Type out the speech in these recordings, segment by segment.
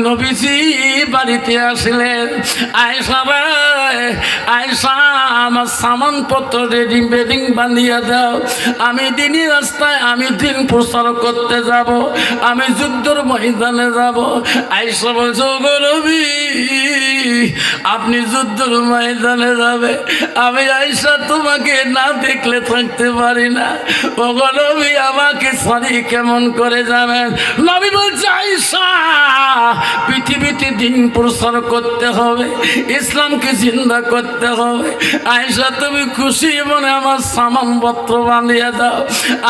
নবীজি বাড়িতে আসলেন। আয়েশা রে, আয়েশা আমার সামানপত্র রেডি বেডিং বানিয়ে দাও, আমি দিনই রাস্তায় আমি দিন প্রচার করতে যাব, আমি যুদ্ধের ময়দানে যাব। আয়েশা বলছে, ওগো নবী আপনি যুদ্ধের ময়দানে যাবে, আমি আয়েশা তোমাকে না দেখলে থাকতে পারি না। ওগো নবী আমাকে সরি কেমন করে যাবেন? নবী বলছে, আয়েশা পৃথিবীতে দিন প্রচার করতে হবে, ইসলামকে জিন্দা করতে হবে। আয়েশা তুমি খুশি মনে আমার সামানপত্র বানিয়ে দাও।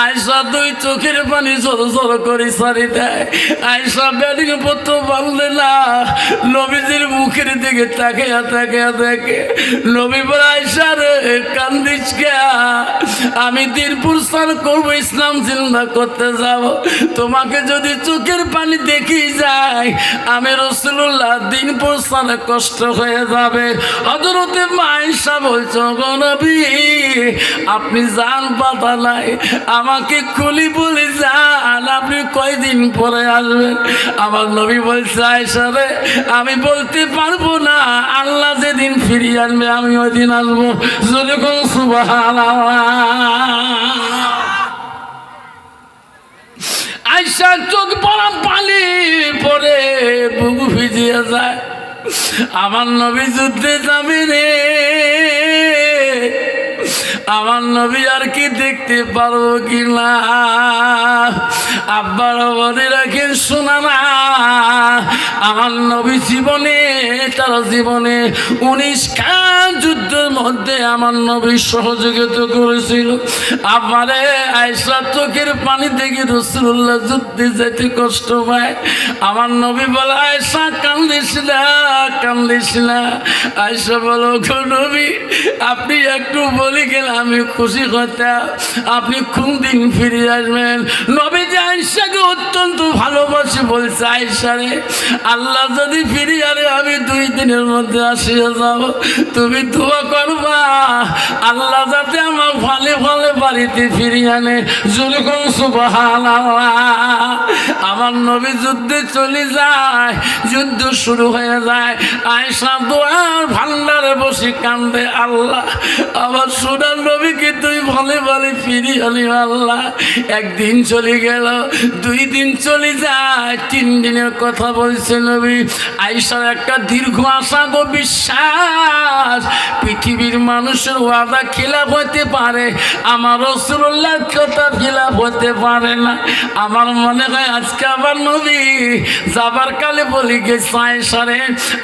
আয়েশা দুই চোখের পানি জোর জোর করে সারি দেয়। আয়েশা বেডিং পত্র বানলে না, নবীজির মুখের দিকে তাকিয়া তাকিয়া দেখে। নবী বলে, আয়েশা রে কান্দিস কে? আমি দিন প্রচার করবো, ইসলাম জিন্দা করতে যাব, তোমাকে যদি চোখের পানি দেখি যায় আমি রাসূলুল্লাহ দিন প্রচারে কষ্ট হয়ে যাবে। হযরতে আয়েশা বলছো, গো নবী আপনি যান বাধা নাই, আমাকে খুলি বলে যান, আপনি কয়দিন পরে আসবেন? আমার নবী বলছে, আয়েশা রে আমি বলতে পারবো না, আল্লাহ যেদিন ফিরিয়ে আনবে আমি ওই দিন আসবো। যেরকম সুবহানাল্লাহ। আয়েশা চোখ পড়া পানি পরে বুক ভিজিয়ে যায়। আমার নবী যুদ্ধে যাবে রে, আমার নবী আর কি দেখতে পারবো কিনা? আব্বার বলে রাখেন, শোনা না, আমার নবী জীবনে তার জীবনে 19 খান যুদ্ধের মধ্যে আমার নবী সহযোগিতা করেছিল। আমারে আয়েশা চোখের পানি দেখে রাসূলুল্লাহ যুদ্ধে যেতে কষ্ট পায়। আমার নবী বলে, আয়েশা কান্দিস না, কান্দিস না। আয়েশা বলো, গো নবী আপনি একটু বলে গেলে আমি খুশি হতাম, আপনি কোন দিন ফিরে আসবেন? নবী যে আয়েশাকে অত্যন্ত ভালোবাসে, বলছে, আয়েশা রে আল্লাহ যদি ফিরে আনে আমি 2 দিনের মধ্যে আসিয়া যাব, তুমি দোয়া করবা আল্লাহ যাতে আমার ভালে ভালে বাড়িতে ফিরিয়ে আনে। যেরকম সুবহানাল্লাহ। আমার নবী যুদ্ধে চলে যায়, যুদ্ধ শুরু হয়ে যায়। আয়েশা দোয়ার ভান্ডারে বসে কান্দে, আল্লাহ আমার সোনার নবীকে তুই ভালে ভালে ফিরিয়ে আনি আল্লাহ। একদিন চলে গেল, 2 দিন চলে যায়, 3 দিনের কথা বলছে নবী। আয়েশার একটা দীর্ঘ আশা গো বিশ্বাস, পৃথিবীর মানুষের ওয়াদা খিলাফ হতে পারে, আমার রাসূলুল্লাহর কথা খিলাফ হতে পারে না। আমার মনে হয় আজকে আমার নবী যাবার কালে বলে গেছে, আয়েশা রে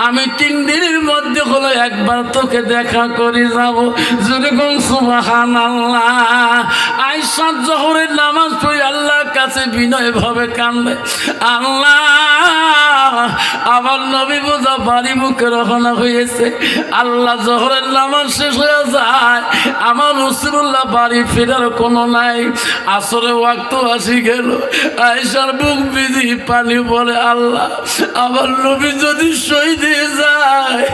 আমি 3 দিনের মধ্যে হলো একবার তোকে দেখা করে যাব। যেরকম সুবহানাল্লাহ। আয়েশা জোহরের নামাজ পড়ে আল্লাহর কাছে বিনয় ভাবে কান্দে, আল্লাহ আমার নবী বোঝা বাড়ি মুখে রওনা হয়েছে, আল্লাহ জোহরের নামাজ শেষ হয়ে যায়, আমার রাসূলুল্লাহ বাড়ি ফেরার কোনো নাই। আসরে ওয়াক্ত আসি গেল, আয়েশার বুক ভিজি পানি পড়ে, আল্লাহ আমার নবী যদি শহীদ হয়ে যায়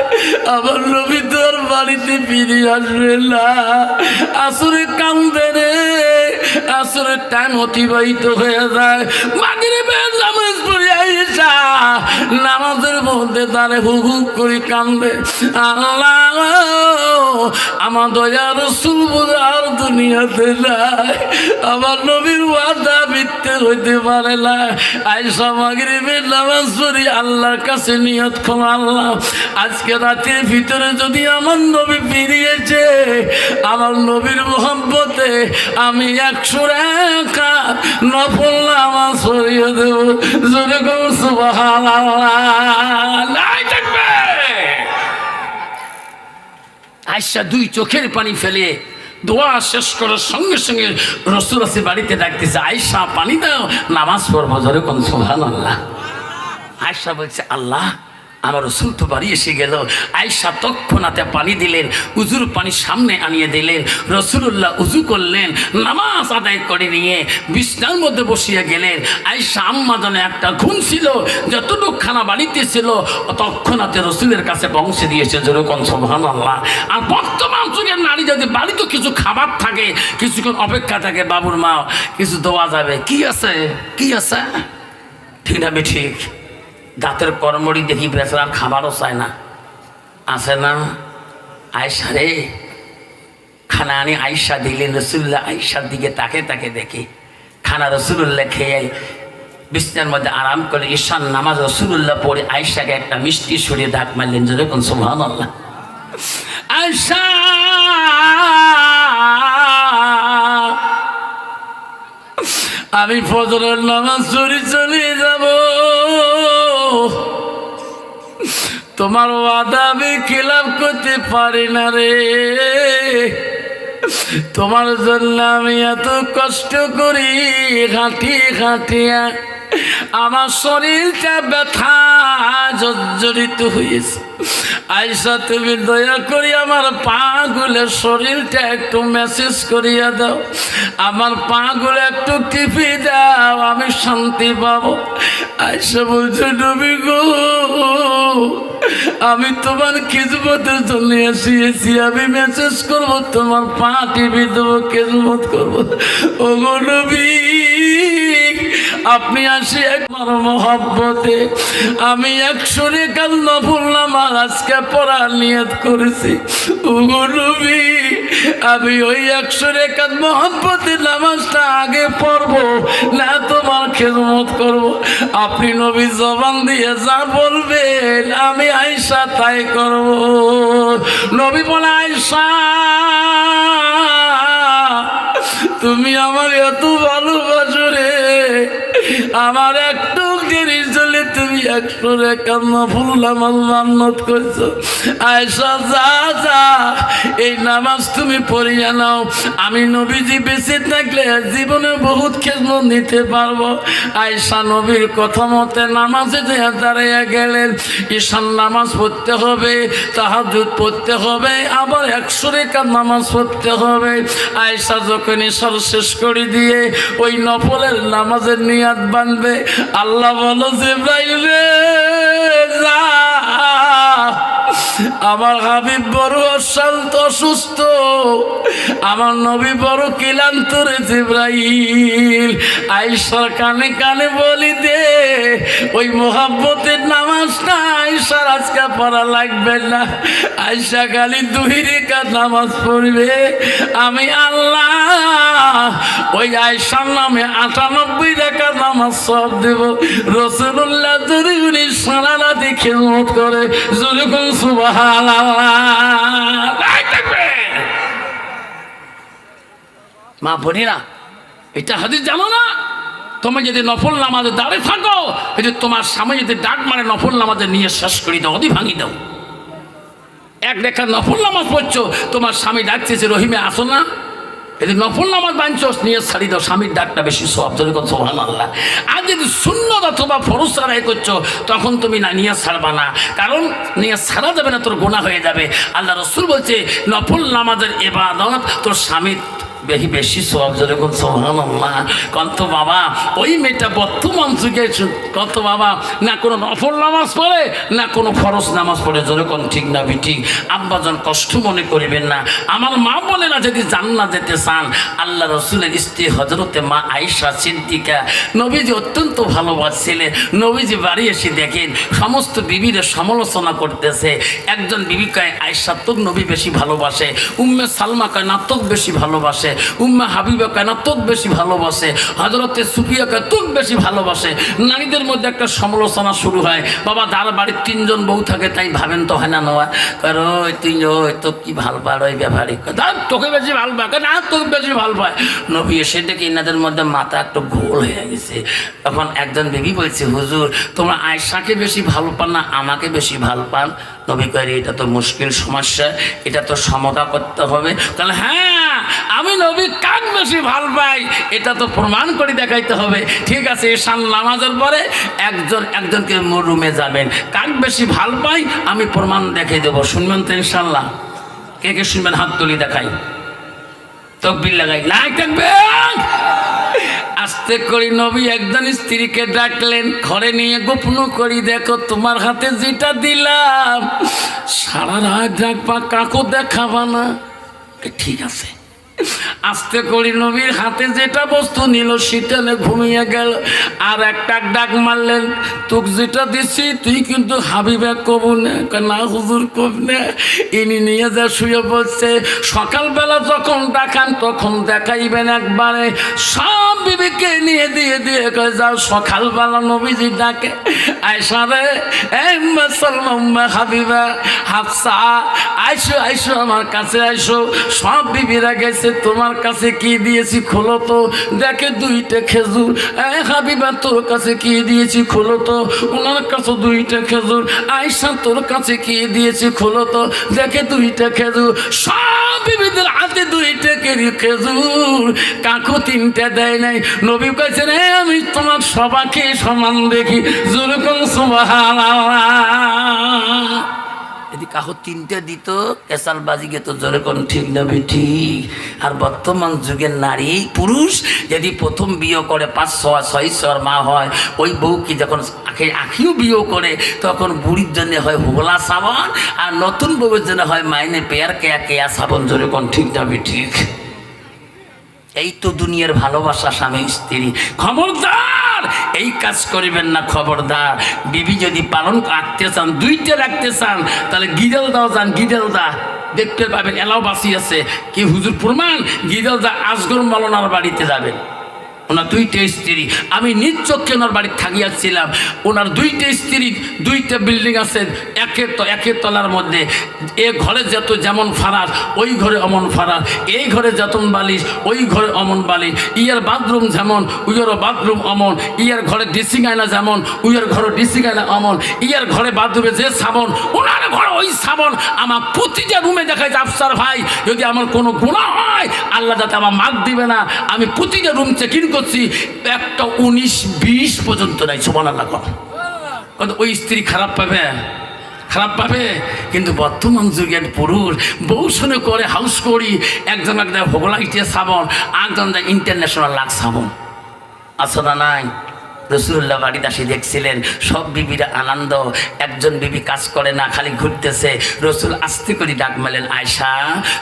আমার নবী তোর বাড়িতে ফিরে আসবে না। আসরে কান্দে রে, আসরের টাইম অতিবাহিত হয়ে যায়, মাগরিবের নামাজ পড়ে আয়েশা নামাজের মধ্যে তারে হুহু করে কান্দে, আল্লাহ আমার দয়া রাসূল বোঝার দুনিয়াতে নাই, আমার নবীর ওয়াদা মিথ্যে হইতে পারে না। আয়েশা মাগরিবের নামাজ পড়ে আল্লাহর কাছে নিয়ত করো, আল্লাহ আজকে রাতের ভিতরে যদি আমার নবী ফিরিয়েছে, আমার নবীর মোহাব্বতে আমি 100 রাকাত নফল নামাজ পড়িয়ে দেব। যেরকম সুবহানাল্লাহ। আয়েশা 2 চোখের পানি ফেলে দোয়া শেষ করার সঙ্গে সঙ্গে রাসূল আসে বাড়িতে ডাকতেছে, আয়েশা পানি দাও, নামাজ পড়বো। যেরকম সুবহানাল্লাহ। আয়েশা বলছে, আল্লাহ আমার রাসূল তো বাড়ি এসে গেল। আয়েশা তৎক্ষণাতে পানি দিলেন, উজুর পানি সামনে আনিয়ে দিলেন। রাসূলুল্লাহ উজু করলেন, নামাজ আদায় করে নিয়ে বিছনার মধ্যে বসিয়ে গেলেন। আয়েশা আম্মা জানে একটা ঘুম ছিল, যতটুকু খানা বাড়িতে ছিল তৎক্ষণাতে রাসূলের কাছে পৌঁছে দিয়েছে। যেরকম সুবহানাল্লাহ। আর বর্তমান যুগের নারী যদি বাড়িতে কিছু খাবার থাকে, কিছুক্ষণ অপেক্ষা থাকে, বাবুর মা কিছু দেওয়া যাবে, কি আছে কি আছে, ঠিক না ঠিক? দাঁতের কর্মড়ি দেখি বেচারা খাবারও চায় না, আছে না? আয়েশা রে, খানা আনি আয়েশা দিলেন, রসুল্লাহ আয়েশার দিকে তাকে তাকে দেখি খানা রসুল্লাহ খেয়ে বিছানার মধ্যে আরাম করে ঈশান নামাজ রসুল্লাহ পড়ে আয়েশাকে একটা মিষ্টি সরিয়ে ডাক মারলেন, যেরকম সুবহানাল্লাহ। আয়েশা, আমি ফজরের নামাজ পড়ে চলে যাব, তোমার ওয়াদা আমি খিলাফ করতে পারি না রে। তোমার জন্য আমি এত কষ্ট করি, হাঁটিয়া আমার শরীরটা ব্যথা জর্জরিত হয়েছে। আয়েশা, তুমি দয়া করি আমার পা গুলো শরীরটা একটু মেসেজ করিয়া দাও, আমার পা গুলো একটু টিপে দাও, আমি শান্তি পাবো। আয়েশা বলছে, নবী গো, আমি তোমার খিদমতের জন্য এসেছি, আমি মেসেজ করবো, তোমার পা টিপে দেবো, খিদমত করবো। ও গো নবী, আপনি আসি একবার মহব্বতে আমি 100 রেখাত নফল নামাজ আজকে পড়ার নিয়ত করেছি। ওগো নবী, আমি ওই 100 রেখাত মহব্বতে নামাজটা আগে পড়বো না তোমার খেদমত করব। আপনি নবী জবান দিয়ে যা বলবেন আমি আয়েশা তাই করব। নবী বলে, আয়েশা, তুমি আমার এত ভালোবাসো রে, আমার একটু দেরি চলে তুমি 100 রেখাত নফল নামাজ মান্নত করছো। আয়েশা, যা যা, এই নামাজ তুমি পড়িয়া নাও, আমি নবীজি বেঁচে থাকলে জীবনে বহুত খেদমত নিতে পারবো। আয়েশা নবীর কথা মতে নামাজে দাঁড়াইয়া গেলেন। ঈশান নামাজ পড়তে হবে, তাহাজ্জুদ পড়তে হবে, আবার 100 রেখাত নামাজ পড়তে হবে। আয়েশা যখন ঈশান শেষ করে দিয়ে ওই নফলের নামাজের নিয়াত বানবে, আল্লাহ বলো, জিবরাইল রে যা, আমার হাবিব বড় অসুস্থ, আমার নবী বড় ক্লান্ত রে জিবরাইল। আয়েশার কানে কানে বলি দে, ওই মোহাব্বতের নামাজটা আয়েশার আজকে পড়া লাগবে না, আয়েশা খালি 2 রেখাত নামাজ পড়বে। আমি আল্লাহ ওই আয়েশার নামে 98 রেখাত নামাজ সব দেব। রাসূলুল্লাহ যদি উনি সারা রাতে খিদমত করে, যেরকম সুবহানাল্লাহ। মা বোনেরা, এটা হাদিস জানো না? তুমি যদি নফল নামাজে দাঁড়িয়ে থাকো, যদি তোমার স্বামী যদি ডাক মারে নফল নামাজে নিয়ে শেষ করে দাও, অধি ভাঙি দাও। 1 রেখা নফল নামাজ পড়ছো, তোমার স্বামী ডাকতেছে, রহিমে আসো না, যদি নফল নামাজ বাঁধছো নিয়ে ছাড়ি দাও, স্বামীর ডাকটা বেশি সওয়াব, যেরকম সুবহানাল্লাহ। আর যদি সুন্নত অথবা ফরজ আদায় করছো, তখন তুমি না নিয়ে ছাড়বা না, কারণ নিয়ে ছাড়া যাবে না, তোর গুনাহ হয়ে যাবে। আল্লাহ রাসূল বলছে, নফল নামাজের ইবাদত তোর স্বামীর বেশি সওয়াব, যেরকম সুবহানাল্লাহ। কত বাবা, ওই মেয়েটা বর্তমান যুগে কত বাবা না কোনো নফল নামাজ পড়ে না কোনো ফরজ নামাজ পড়ে, যেরকম ঠিক না ঠিক। আব্বাজন কষ্ট মনে করিবেন না, আমার মা বোনেরা যদি জান্নাত যেতে চান, আল্লাহ রাসূলের স্ত্রী হযরতে মা আয়েশা সিদ্দিকা নবীজি অত্যন্ত ভালোবাসছিলেন। নবীজি বাড়ি এসে দেখেন সমস্ত বিবির সমালোচনা করতেছে। একজন বিবি কয়, আয়েশা তোক নবী বেশি ভালোবাসে, উম্মে সালমা কয় না তোক বেশি ভালোবাসে, উম্মে হাবিবা কয় না তোক বেশি ভালোবাসে, হযরতে সুফিয়া কয় তোক বেশি ভালোবাসে। নারীদের মধ্যে একটা সমালোচনা শুরু হয়। বাবা, যার বাড়ির 3 জন বউ থাকে তাই ভাবেন তো হয় না নয়, কারণ ওই 3 ওই তো কি ভাল পায় ওই ব্যাপারিক, তোকে বেশি ভাল পায় না, তোকে বেশি ভাল পায়। নবী এসে দেখে এনাদের মধ্যে মাথা একটু গোল হয়ে গেছে। তখন একজন বিবি বলছে, হুজুর তোমরা আয়েশাকে বেশি ভালো পান না আমাকে বেশি ভাল পান? নবী কয়, এটা তো মুশকিল সমস্যা, এটা তো সমতা করতে হবে। তাহলে হ্যাঁ, আমি নবী কাক বেশি ভাল পাই এটা তো প্রমাণ করে দেখাইতে হবে। ঠিক আছে, ঈশান নামাজের পরে একজনকে রুমে যাবেন, কাক বেশি ভাল পাই আমি প্রমাণ দেখাই দেবো। শুনবেন তো ইনশাল্লাহ? কে কে শুনবেন? হাত তুলি দেখাই, তাকবীর লাগাই, লাইক থাকবেন। আস্তে করে নবী একজন স্ত্রীকে ডাকলেন, ঘরে নিয়ে গোপন করি, দেখো তোমার হাতে যেটা দিলাম সারা রাত রাখবা, কাকু দেখাবা না। ঠিক আছে, আস্তে করে নবীর হাতে যেটা বস্তু নিল সেটা ঘুমিয়ে গেল। আর একটা ডাক মারলেন, তোকে যেটা দিচ্ছি তুই কিন্তু হাবিবা কবু না হুজুর কব না। ইনি নিয়ে যা শুয়ে পড়ছে। সকালবেলা যখন দেখান তখন দেখাইবেন একবারে সব বিবিকে নিয়ে দিয়ে যাও। সকালবেলা নবীজি ডাকে, আয়সা রে সালমা হাবিবা হাফসা আইসো আইসো আমার কাছে আইসো। সব বিবিরা গেছে, তোমার কাছে কি দিয়েছি খোলো তো। দেখে 2টা খেজুর। হাবিবা তোর কাছে কি দিয়েছি খোলো তো। ওনার কাছে 2টা খেজুর। আয়সা তোর কাছে কি দিয়েছি খোলো তো। দেখে 2টা খেজুর। সব বিবিদের হাতে 2টা খেজুর, কাকু 3টা দেয় নাই। নবী কইছেন আমি তোমার সবাইকে সমান দেখি, যেরকম সুবহানাল্লাহ। যদি কাহো 3টা দিত এসাল বাজি গেত, যেরকম ঠিক না ঠিক। আর বর্তমান যুগের নারী পুরুষ যদি প্রথম বিয়ে করে 500-600 মা হয়, ওই বউ কি যখন আখিও বিয়ে করে তখন বুড়ির জন্য হয় হোলা সাবান, আর নতুন বউয়ের জন্য হয় মাইনে পেয়ার কেয়া সাবান, যেরকম ঠিক না ঠিক। এই তো দুনিয়ার ভালোবাসা স্বামী স্ত্রী। খবরদার এই কাজ করিবেন না, খবরদার। বিবি যদি পালন রাখতে চান, 2টা রাখতে চান, তাহলে গিদেল দাও যান, গিদেল দা দেখতে পাবেন এলাও বাসি আছে কি হুজুর প্রমাণ। গিদেল দা আজগর মলনার বাড়িতে যাবেন, ওনার 2টা স্ত্রী। আমি নিজ চোখে ওনার বাড়িতে থাকিয়াছিলাম। ওনার 2টা স্ত্রী, 2টা বিল্ডিং আছে একের তলার মধ্যে। এ ঘরে যত যেমন ফারাস, ওই ঘরে অমন ফারাস। এই ঘরে যেমন বালিশ, ওই ঘরে অমন বালিশ। ইয়ার বাথরুম যেমন, উইয়ারও বাথরুম অমন। ইয়ার ঘরে ড্রেসিং আয়না যেমন, উইয়ার ঘরে ড্রেসিং আয়না অমন। ইয়ার ঘরে বাথরুমে যে সাবন, ওনার ঘরে ওই সাবন। আমার প্রতিটা রুমে দেখায় যে আফসার ভাই যদি আমার কোনো গুনাহ হয় আল্লাহ যাতে আমার মাফ দিবে না। আমি প্রতিটা রুম চেকিং করছি, একটা 19-20 পর্যন্ত নাই। সুবহানাল্লাহ। ওই স্ত্রী খারাপ পাবে। কিন্তু বর্তমান যুগের পুরুষ বউ শুনে করে হাউস করি, একজন হোগলাইটে সাবন, একজন ইন্টারন্যাশনাল লাক্স সাবন। আছে না নাই? রসুল্লাহ বাড়িতে আসি দেখছিলেন সব বিবিরা আনন্দ। একজন বিবি কাজ করে না, খালি ঘুরতেছে। রসুল আস্তে করে ডাক মারলেন, আয়সা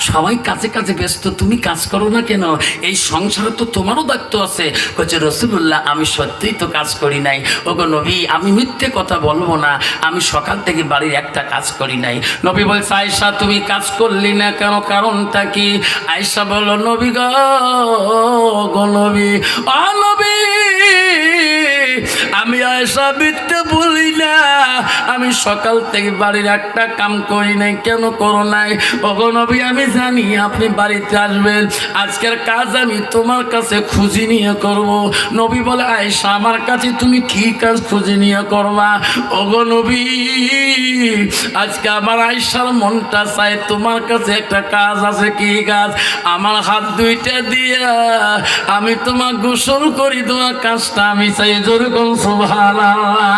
সবাই কাছে কাছে ব্যস্ত, তুমি কাজ করো না কেন? এই সংসারে তো তোমারও দায়িত্ব আছে। বলছে রসুল্লাহ আমি সত্যিই তো কাজ করি নাই। ওগো নবী আমি মিথ্যে কথা বলবো না, আমি সকাল থেকে বাড়ির একটা কাজ করি নাই। নবী বলছে আয়সা তুমি কাজ করলি না কেন, কারণটা কি? আয়সা বলল নবী গো নবী, ও নবী আমি আয়সা মিথ্যে বলি না, আমি সকাল থেকে বাড়ির একটা কাম করি নাই। কেন করো নাই? ওগো নবী আমি জানি আপনি বাড়িতে আসবেন, আজকের কাজ আমি তোমার কাছে খুঁজি নিয়ে করব। নবী বলে আয়সা আমার কাছে তুমি কি কাজ খুঁজি নিয়ে করবা? ওগো নবী আজকে আমার আয়সার মনটা চায় তোমার কাছে একটা কাজ আছে। কি কাজ? আমার হাত 2টা দিয়া আমি তোমার গোসল করি, তোমার কাজটা আমি চাই। যেরকম সুবহানাল্লাহ।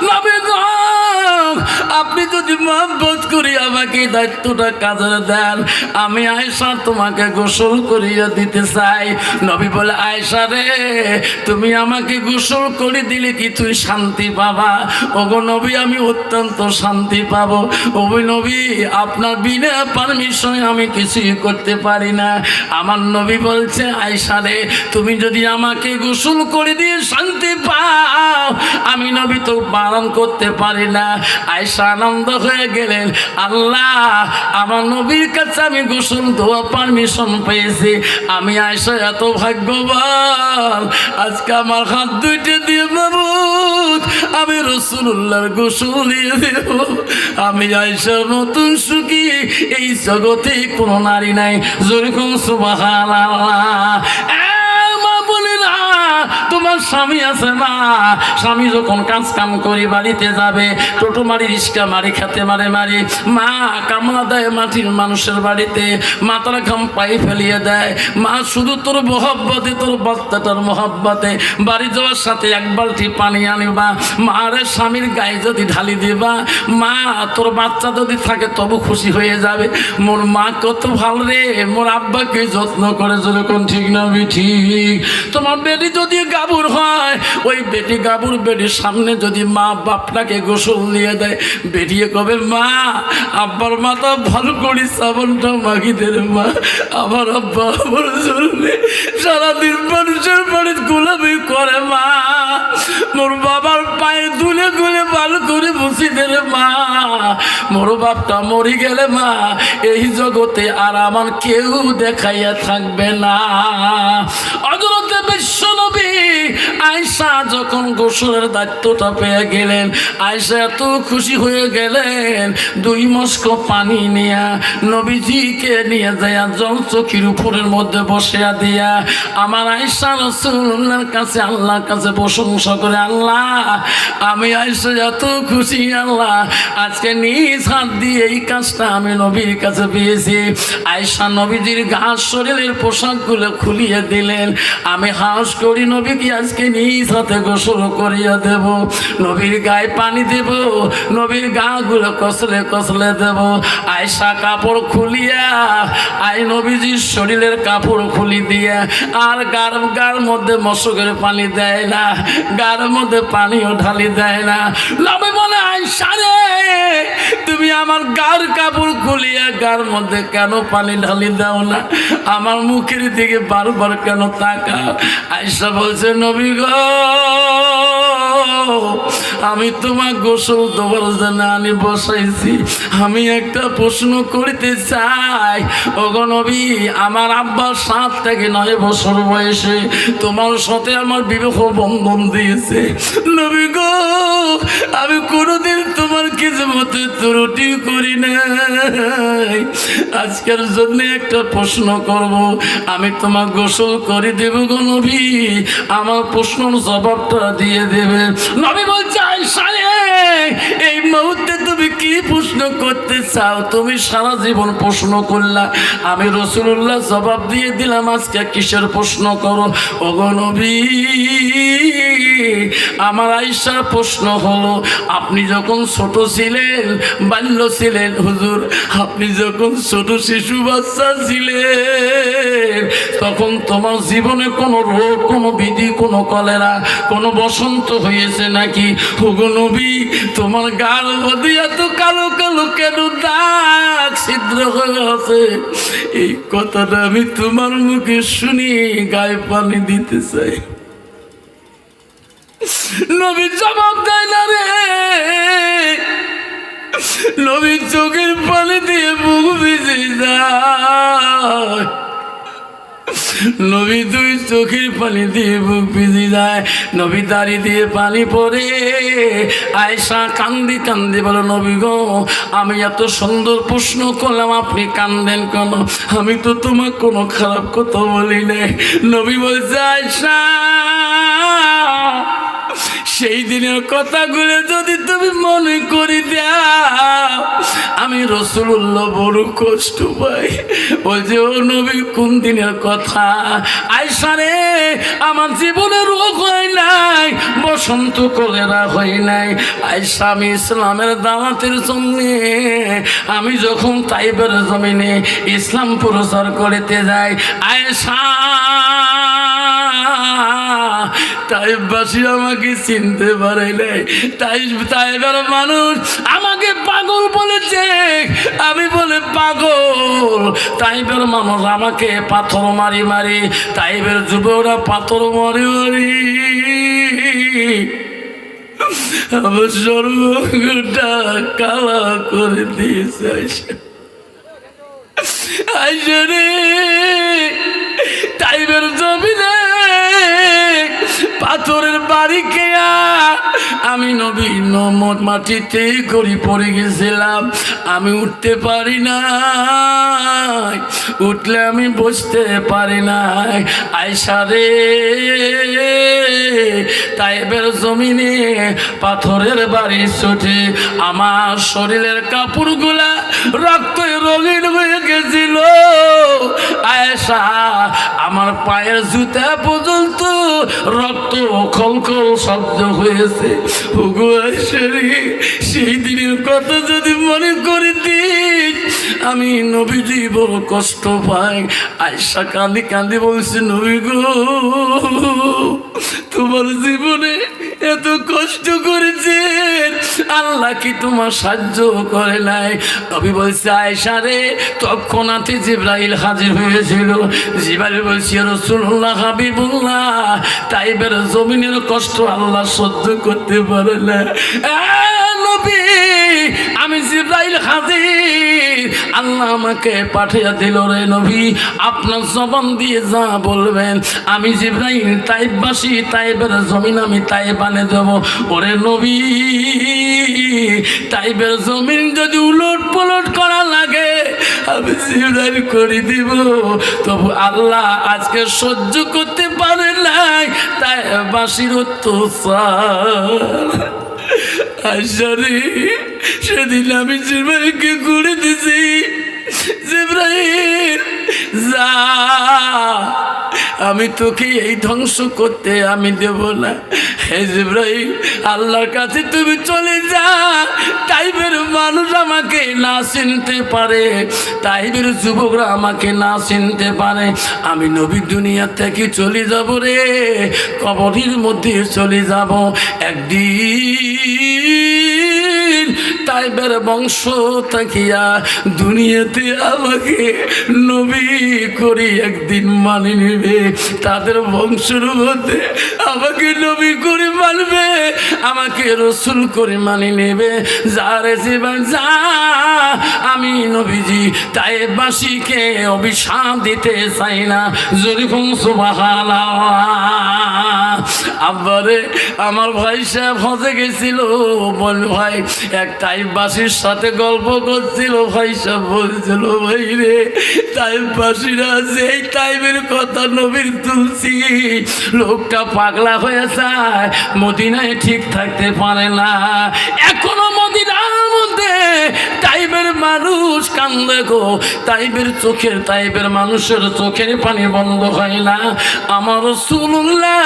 নবী গো আপনি যদি মহব্বত করি আমাকে দায়িত্বটা কাজে দেন, আমি আয়সা তোমাকে গোসল করিয়ে দিতে চাই। নবী বলে আয়সা রে তুমি আমাকে গোসল করে দিলে কি তুই শান্তি পাবা? ওগো নবী আমি অত্যন্ত শান্তি পাবো। ওগো নবী আপনার বিনা পারমিশনে আমি কিছুই করতে পারি না। আমার নবী বলছে আয়সা রে তুমি যদি আমাকে গোসল করে দিয়ে শান্তি পাও, আমি নবী তো বারণ করতে পারি না। আয়সা আনন্দ হয়ে গেলেন, আল্লাহ আমার নবীর কাছে আমি গোসল ধোয়া পারমিশন পেয়েছি। আমি আয়সা এত ভাগ্যবান, আজকে আমার হাত 2টা দিয়ে মাবুদ আমি রাসূলুল্লাহর গোসল দিয়ে দেব। আমি আয়সার নতুন সুখী এই জগতে কোনো নারী নাই। যেরকম সুবহানাল্লাহ। তোমার স্বামী আছে না, স্বামী যখন কাজ কাম করে বাড়িতে যাবে, টোটো মারি রিক্সা মারি খেতে মারে মা কামলা দেয় মাটির মানুষের বাড়িতে, মাথার ঘাম পায়ে ফেলিয়ে দেয়। মা শুধু তোর মহব্বতে, তোর বাচ্চাটার মহব্বতে বাড়ি যাওয়ার সাথে 1 বালতি পানি আনিবা। মারে স্বামীর গায়ে যদি ঢালি দিবা, মা তোর বাচ্চা যদি থাকে তবু খুশি হয়ে যাবে। মোর মা কত ভালো রে, মোর আব্বাকে যত্ন করে। যেরকম ঠিক না ঠিক? তোমার বেটি যদি গাভুর হয় ওই বেটি গাবুর বেটির সামনে যদি মা বাপটাকে গোসল দিয়ে দেয়, বেরিয়ে কবে মা আব্বার মাথা ভালো করি সাবনটা মাগিদের মা, আমার আব্বা আমার জন্য সারাদিন মানুষের বাড়ি গোলামি করে মা, মোর বাবার পায়ে দুলে গুলে ভালো করে বসি দে মা, মোর বাপটা মরি গেলে মা এই জগতে আর আমার কেউ দেখাইয়া থাকবে না। হযরত বিশ্বনবী আয়েশা যখন গোসলের দায়িত্বটা পেয়ে গেলেন, আয়েশা এত খুশি হয়ে গেলেন, 2 মস্ক পানি নিয়ে নবীজিকে নিয়ে যায় জল চকির উপরের মধ্যে বসিয়া দিয়া আমার আয়েশা রাসূলুল্লাহর কাছে আল্লাহর কাছে প্রশংসা করে, আল্লাহ আমি আয়েশা এত খুশি আল্লাহ, আজকে নিজ হাত দিয়ে এই কাজটা আমি নবীর কাছে পেয়েছি। আয়েশা নবীজির গা শরীরের পোশাকগুলো খুলিয়ে দিলেন, আমি হাউস করি নবীকে আজকে নিজ হাতে গোসল করিয়া দেব, নবীর গায়ে পানি দেব, নবীর গা গুলো কসলে কসলে দেব। আয়েশা কাপড় খুলিয়া নবীজির শরীরের কাপড় খুলি দিয়া আর গার মধ্যে মশকের পানি দেয় না, গার মধ্যে পানিও ঢালি দেয় না। নবী বলে আয়েশা রে তুমি আমার গার কাপড় খুলিয়া গার মধ্যে কেন পানি ঢালি দাও না, আমার মুখের দিকে বারবার কেন তাকাও? আয়েশা বলছে নবী গো আমি তোমার গোসল দেওয়ার জন্য আমি বসাইছি, আমি একটা প্রশ্ন করতে চাই। ওগো নবী আমার আব্বা 7 থেকে 9 বছর বয়সে তোমার সাথে আমার বিবাহ বন্ধন দিয়েছে, নবী গো আমি কোনোদিন তোমার কিছু মতে ত্রুটি করি নাই, আজকের জন্য একটা প্রশ্ন করব, আমি তোমার গোসল করে দেব গো নবী, আমার প্রশ্নের জবাবটা দিয়ে দেবে। নবী বলছে আয়েশা রে এই মুহূর্তে তুমি কি প্রশ্ন করতে চাও? তুমি সারা জীবন প্রশ্ন করলা, আমি রাসূলুল্লাহ জবাব দিয়ে দিলাম, আজকে কিসের প্রশ্ন করো? ওগো নবী আমার আয়েশার প্রশ্ন হলো আপনি যখন ছোট ছিলেন, বাল্য ছিলেন হুজুর, আপনি যখন ছোট শিশু বাচ্চা ছিলেন তখন তোমার জীবনে কোনো রোগ, কোনো বিধি, কোনো কলেরা, কোনো বসন্ত হয়েছে নাকি? ওগো নবী তোমার গাল মধ্যে এত কালো কালো কেন দাগ ছিদ্র হয়ে আছে? এই কথাটা আমি তোমার মুখে শুনি গায়ে পানি দিতে চাই। নবী জবাব দেয় না রে, নবী চোখের পানি দিয়ে মুখ ভিজে যায়, নবী 2 চোখের পানি দিয়ে বুক ভিজে যায়, নবী দাড়ি দিয়ে পানি পড়ে। আয়েশা কান্দি কান্দি বলো নবী গো আমি এত সুন্দর প্রশ্ন করলাম আপনি কান্দেন কেন? আমি তো তোমার কোনো খারাপ কথা বলি নাই। নবী বলছে আয়েশা সেই দিনের কথাগুলো যদি তুমি মনে করে দাও আমি রাসূলুল্লাহ বড় কষ্ট পাই। বলছে ও নবী কোন দিনের কথা? আয়েশা রে আমার জীবনে রোগ হয় নাই, বসন্ত কলেরা হয় নাই। আয়েশা আমি ইসলামের দাওয়াতের জন্য আমি যখন তাইবের জমিনে ইসলাম প্রচার করতে যাই, আয়েশা তাইবাসী আমাকে চিনতে পারে নাই, তাইবের মানুষ আমাকে পাগল বলেছে, আমি বলে পাগল। তাইবের মানুষ আমাকে পাথর মারি মারি, তাইবের যুবকরা পাথর মারি মারি আমার সর্বটা কালা করে দিয়েছে। আয়েশা রে তাইবের জমিনে পাথরের বাড়ি কেয়া আমি নবী মাটিতে গড়ি পড়ে গেছিলাম, আমি উঠতে পারি না, উঠলে আমি বসতে পারি না। আয়েশা রে তাইবের জমিনে পাথরের বাড়ি ছুটে আমার শরীরের কাপড়গুলা রক্তে রঙিন হয়ে গেছিল। আয়েশা আমার পায়ের জুতা পর্যন্ত রক্ত খলখল শব্দ হয়েছে। ওগো আয়েশা রে সেই দিনের কথা যদি মনে করে দিস আমি নবীজি বড় কষ্ট পাই। আয়েশা কাঁদি কাঁদি বলছে, নবী গো, তোমার জীবনে এত কষ্ট করেছেন, আল্লাহ কি তোমার সাহায্য করে নাই? নবী বলছে, আয়েশা রে, তৎক্ষণাৎ জিবরাইল হাজির হয়েছিল। জিবরাইল বলছে, রাসূলুল্লাহ, হাবিবুল্লাহ, তাইবের জমিনের কষ্ট আল্লাহ সহ্য করতে পারে না। নবী, আমি জিবরাইল হাজির, আল্লাহ আমাকে পাঠিয়ে দিল রে নবী, আপনার জবান দিয়ে যা বলবেন আমি জিবরাইল তাইববাসী, তাইবের জমিন আমি তাইবানে দেব। ওরে নবী, তাইবের জমিন যদি উলট পলট করা লাগে আমি জিবরাইল করে দিব, তবু আল্লাহ আজকে সহ্য করতে পারে নাই তাইববাসীর অত্যাচার। আশারে, সেদিন আমি জিবরাইলকে ঘুরে দিছি, জিবরাইল যা, আমি তোকে এই ধ্বংস করতে আমি দেব না। হে জিবরাইল, আল্লাহর কাছে তুমি চলে যা, তাইবের মানুষ আমাকে না চিনতে পারে, তাইবের যুবকরা আমাকে না চিনতে পারে, আমি নবী দুনিয়া থেকে চলে যাব রে, কবরের মধ্যে চলে যাব। একদিন তাইবের বংশ থাকিয়া দুনিয়াতে আমাকে নবী করে একদিন মানে নেবে, তাদের বংশের মধ্যে আমাকে নবী করে মানবে, আমাকে রসুল করে মানে নেবে। যারে জীবন যা, আমি নবীজি তাইববাসীকে অভিশাপ দিতে চাই না। যেরকম সুবহানাল্লাহ। আব্বারে, আমার ভাই সাহেব হজে গেছিল, বল ভাই, এক তাইববাসীর সাথে গল্প করছিল, ভাই সাহেব বলছিল, ভাই রে, তাইববাসীরা যেই তাইবের কথা নবীর তুলছি, লোকটা পাগলা হয়ে যায়, মদিনায় ঠিক থাকতে পারে না। এখনো মদিনার মধ্যে তাইবের মানুষ কান্দে গো, তাইবের চোখের, তাইবের মানুষের চোখের পানি বন্ধ হয় না। আমার রাসূলুল্লাহ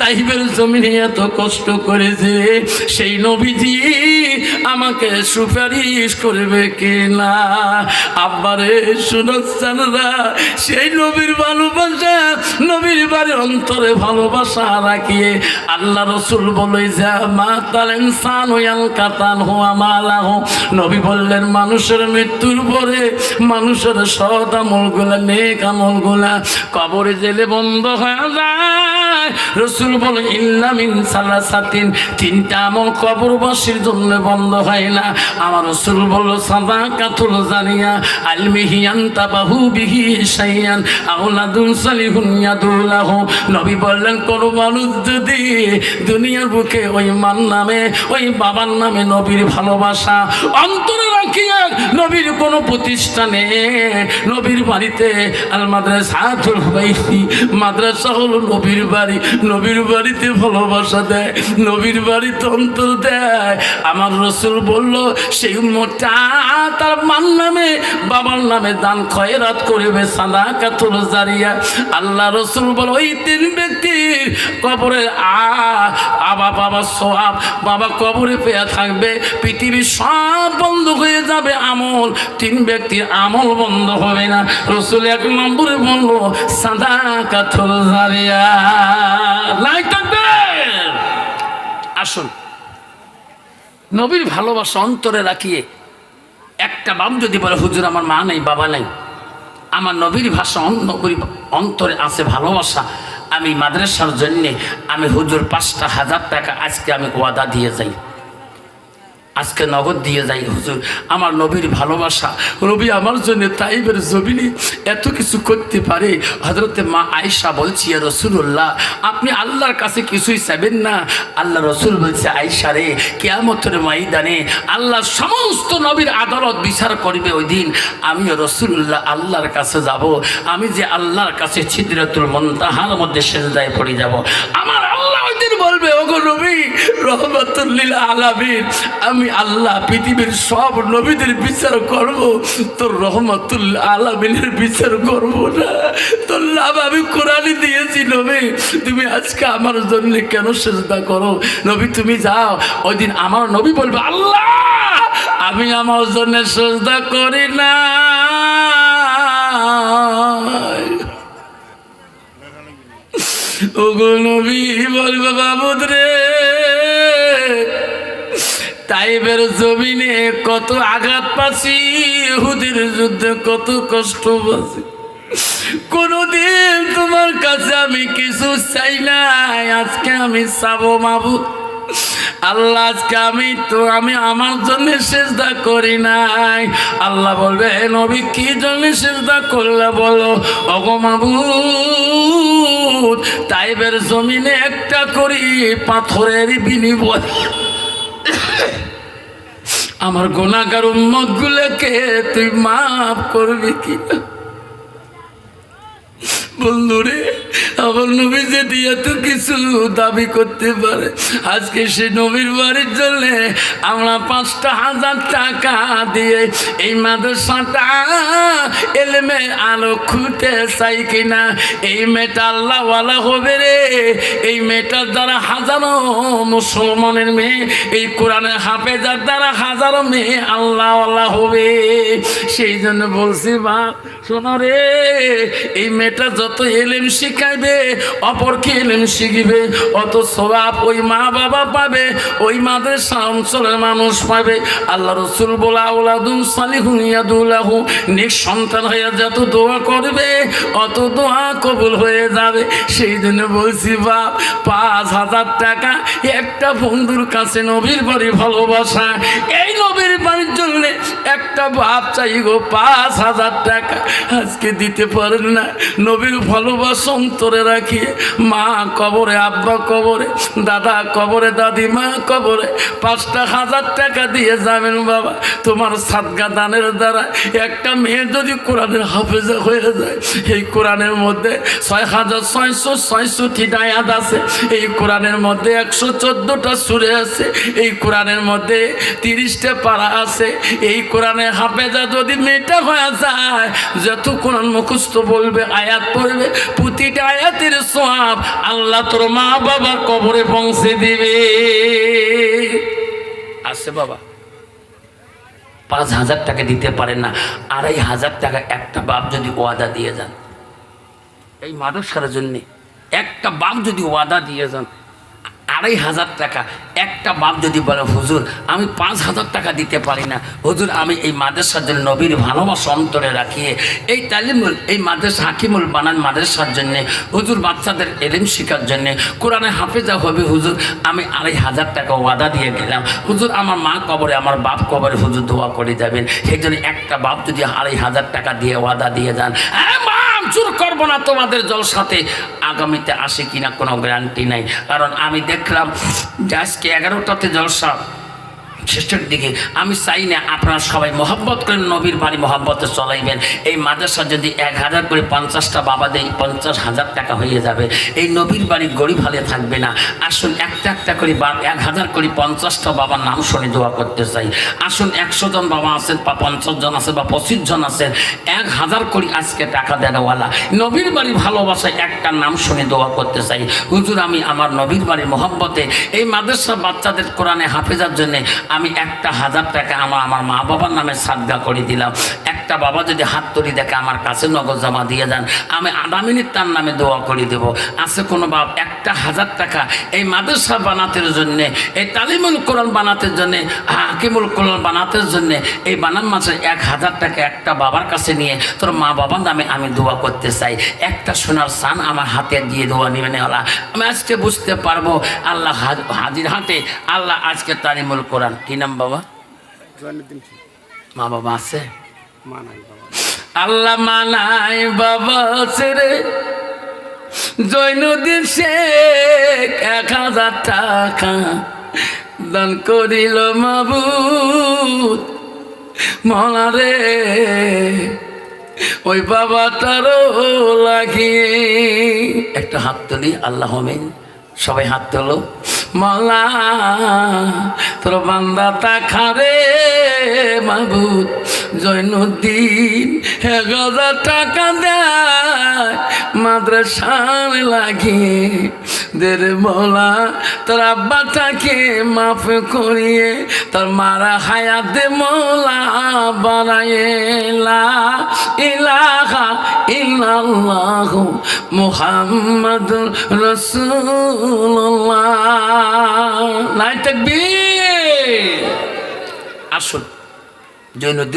তাইবের জমিনে এত কষ্ট করেছে, সেই নবীজি আমাকে সুপারিশ করবে কিনা? আব্বারে শুনছেন না, সেই নবীর ভালোবাসা, নবীর বাড়ি অন্তরে ভালোবাসা রাখিয়ে আল্লাহ রসুল বলে যা মাতাল ইনসান ইয়াল কাতান হুয়া মালাহু। নবী বললেন, মানুষের মৃত্যুর পরে মানুষের সৎ আমলগুলা, নেক আমলগুলা কবরে জেলে বন্ধ হয়ে যায়। রসুল বলে, ইল্লা মিন সালাসাতিন, তিনটা আমল কবরবাসীর জন্য বন্ধ হয় না। আমার রসুল বলল, সাদাকাতুল জারিয়া, আলমিহি আনতাবাহু বিহি শাইয়ান, আওলাদুন সালিহুন ইয়াদুলাহু। নবী বললেন, কোন মানুষ যদি দুনিয়ার বুকে ওই মান নামে, ওই বাবার নামে নবীর ভালোবাসা অন্তরে রাখিয়া, নবীর কোন প্রতিষ্ঠানে, নবীর বাড়িতে, আল মাদ্রাসাতুল বাইতি, মাদ্রাসা হলো নবীর বাড়ি, নবীর বাড়িতে ভালোবাসা দেয়, নবীর বাড়িতে অন্তর দেয়। আমার রসুল বলল, সেই উম্মতটা তার মান নামে, বাবার নামে দান খয়রাত করবে, সাদাকাতুল জারিয়া। আল্লাহ রসুল বল, ওই তিন ব্যক্তির কবরে বাবা সোয়াব, বাবা কবরে পেয়ে থাকবে, পৃথিবীর সব বন্ধ হয়ে যাবে আমল, তিন ব্যক্তির আমল বন্ধ হবে না। রসুল এক নম্বরে বলল, সাদাকাতুল জারিয়া। লাইক থাকবে। আসুন, নবীর ভালোবাসা অন্তরে রাখিয়ে একটা বাপ যদি বলে, হুজুর আমার মা নেই, বাবা নেই, আমার নবীর ভাষা, নবীর অন্তরে আছে ভালোবাসা, আমি মাদ্রাসার জন্যে আমি হুজুর 5,000 টাকা আজকে আমি ওয়াদা দিয়ে যাই, আজকে নগদ দিয়ে যাই, হুজুর আমার নবীর ভালোবাসা, নবী আমার জন্য তাইবের জমিনে এত কিছু করতে পারে। হযরতে মা আয়েশা বলছি, ইয়া রাসূলুল্লাহ, আপনি আল্লাহর কাছে কিছুই চাইবেন না। আল্লাহ রসুল বলছে, আয়েশা রে, কিয়ামতের ময়দানে আল্লাহ সমস্ত নবীর আদালত বিচার করবে, ওই দিন আমিও রাসূলুল্লাহ আল্লাহর কাছে যাব, আমি যে আল্লাহর কাছে সিদরাতুল মুনতাহার মধ্যে সেজদায় পড়ে যাব। আমার আল্লাহ ওই দিন বলবে, ওগো নবী রহমাতুল লিল আলামিন, আমি আল্লাহ পৃথিবীর সব নবীদের বিচার করব, তোর রহমাতুল আলামিনের বিচার করব না। তোর লাভ আমি কোরআনে দিয়েছি, নবী তুমি আজকে আমার জন্য কেন সেজদা করো? নবী তুমি যাও। ওই দিন আমার নবী বলবে, আল্লাহ আমি আমার জন্য সেজদা করি না। ওগো নবী বলবে বাবুদ রে, তাইবের জমিনে কত আঘাত পাচ্ছি, ইহুদির যুদ্ধে কত কষ্ট পাচ্ছি, কোনদিন তোমার কাছে আমি কিছু চাই নাই, আজকে আমি চাবো মাবুদ। আল্লাহ আজকে আমি আমার জন্য সেজদা করি নাই। আল্লাহ বলবে নবী কি জন্য সেজদা করলে বলো। ওগো মাবুদ, তাইবের জমিনে একটা করি পাথরের বিনিময় আমার গুনাহগার উম্মত গুলোকে তুই মাফ করবি কি? বন্ধুরে, আমার নবী যদি এত কিছু দাবি করতে পারে, আজকে সে নবীর বাড়ির জন্য আমরা 5,000 টাকা দিয়ে এই মাদ্রাসাটা এলেমে আলো খুঁটে চাই কিনা। এই মেয়েটা আল্লাহওয়ালা হবে রে, এই মেয়েটার দ্বারা হাজারো মুসলমানের মেয়ে, এই কোরআনের হাফেজার দ্বারা হাজারো মেয়ে আল্লাহওয়ালা হবে। সেই জন্য বলছি বা শোনো রে, এই মেয়েটা যত এলেম শিখাইবে, অপরকে এলেম শিখিবে, অত সওয়াব ওই মা বাবা পাবে, ওই মাদ্রাসা অঞ্চলের মানুষ পাবে। আল্লাহ রসুল বলা আওলাদুন সালিহুন ইয়াদুলাহু, নেক সন্তান হয়ে যত দোয়া করবে অত দোয়া কবুল হয়ে যাবে। সেই জন্য বলছি বাপ, 5,000 টাকা একটা বন্ধুর কাছে নবীর বাড়ি ভালোবাসা, এই নবীর বাড়ির জন্য একটা বাপ চাই গো 5,000 টাকা। আজকে দিতে পারেন না, নবীর ভালোবাসা অন্তরে রাখি। মা কবরে, আব্বা কবরে, দাদা কবরে, দাদিমা কবরে 5,000 টাকা দিয়ে যাবেন বাবা। তোমার সাদকা দানের দ্বারা একটা মেয়ে যদি কোরআনের হাফেজা হয়ে যায়, এই কোরআনের মধ্যে 6,666 আয়াত আছে, এই কোরআনের মধ্যে 114টা সূরা আছে, এই কোরআনের মধ্যে 30টা পারা আছে। এই কোরআনের হাফেজা যদি মেয়েটা হয়ে যায়, যত কোরআন মুখস্থ বলবে, আয়াত পড়বে, প্রতিটা আয়াতের সওয়াব আল্লাহ তোর মা বাবার কবরে পৌঁছে দিবে। আছে বাবা, 5,000 টাকা দিতে পারেন না, 2,500 টাকা একটা বাপ যদি ওয়াদা দিয়ে যান, এই মাদ্রাসার জন্য একটা বাপ যদি ওয়াদা দিয়ে যান, 2,500 টাকা একটা বাপ যদি বলে হুজুর আমি 5,000 টাকা দিতে পারি না, হুজুর আমি এই মাদ্রাসার জন্য নবীর ভালোবাসা অন্তরে রাখিয়ে এই তালিমুল, এই মাদ্রাসা হাকিমুল বানান মাদ্রাসার জন্যে, হুজুর বাচ্চাদের এলিম শেখার জন্যে, কোরআনে হাফেজা হবে, হুজুর আমি 2,500 টাকা ওয়াদা দিয়ে গেলাম, হুজুর আমার মা কবরে, আমার বাপ কবরে হুজুর দোয়া করে যাবেন। সেই জন্য একটা বাপ যদি 2,500 টাকা দিয়ে ওয়াদা দিয়ে যান, জোর করবো না তোমাদের জলসাতে, আগামীতে আসে কিনা কোনো গ্যারান্টি নাই। কারণ আমি দেখলাম যে আজকে 11টাতে জলসা শেষের দিকে, আমি চাই না আপনারা সবাই মহব্বত করেন, নবীর বাড়ি মহব্বতে চলাইবেন। এই মাদ্রাসা যদি 1,000 করে 50টা বাবা দেয়, 50,000 টাকা হয়ে যাবে। এই নবীর বাড়ি গরিব হালে থাকবে না। আসুন একটা একটা করে 1,000 করে 50টা বাবার নাম শুনে দোয়া করতে চাই। আসুন 100 জন বাবা আছেন বা 50 জন আছেন বা 25 জন আছেন, 1,000 করে আজকে টাকা দেওয়ালা নবীর বাড়ি ভালোবাসায় একটা নাম শুনে দোয়া করতে চাই। হুজুর আমি আমার নবীর বাড়ির মহব্বতে এই মাদ্রাসা বাচ্চাদের কোরআনে হাফেজার জন্যে আমি 1,000 টাকা আমার মা বাবার নামে সাদকা করে দিলাম। একটা বাবা যদি হাত তুলি দেখে আমার কাছে নগদ জমা দিয়ে যান, আমি আধা মিনিট তার নামে দোয়া করে দেব। আছে কোনো বাপ 1,000 টাকা এই মাদ্রাসা বানাতের জন্যে, এই তালিমুল কোরআন বানাতের জন্যে, হাকিমুল কোরআন বানাতের জন্যে, এই বানান মাসে 1,000 টাকা একটা বাবার কাছে নিয়ে তোর মা বাবার নামে আমি দোয়া করতে চাই। একটা সোনার সান আমার হাতে দিয়ে দোয়া নেবেন। আল্লাহ আমি আজকে বুঝতে পারবো আল্লাহ হাজির হাতে আল্লাহ আজকে তালিমুল কোরআন। কি নাম বাবা? মা বাবা আছে? আল্লাহ মানাই বাবা আছে রে, জৈনুদ্দিন শেখ 1,000 টাকা দান করিল মাবুদ মনা রে, ওই বাবাটারও লাগিয়ে। একটা হাত তুলি, আল্লাহ আমিন, সবাই হাত তোলো। মাওলা তোর বান্দা তাখারে মাহবুব জয়নুদ্দিন 1000 টাকা দেয় মাদ্রাসার লাগিয়ে দের বলা তোর আব্বাটাকে মাফ করিয়ে তোর মারা হায়াতে মৌলা বানায়ে লা ইলাহা ইল্লাল্লাহু মুহাম্মাদুর রাসূলুল্লাহ। নাই তাকবীর। আসুন জৈনুদ্দিন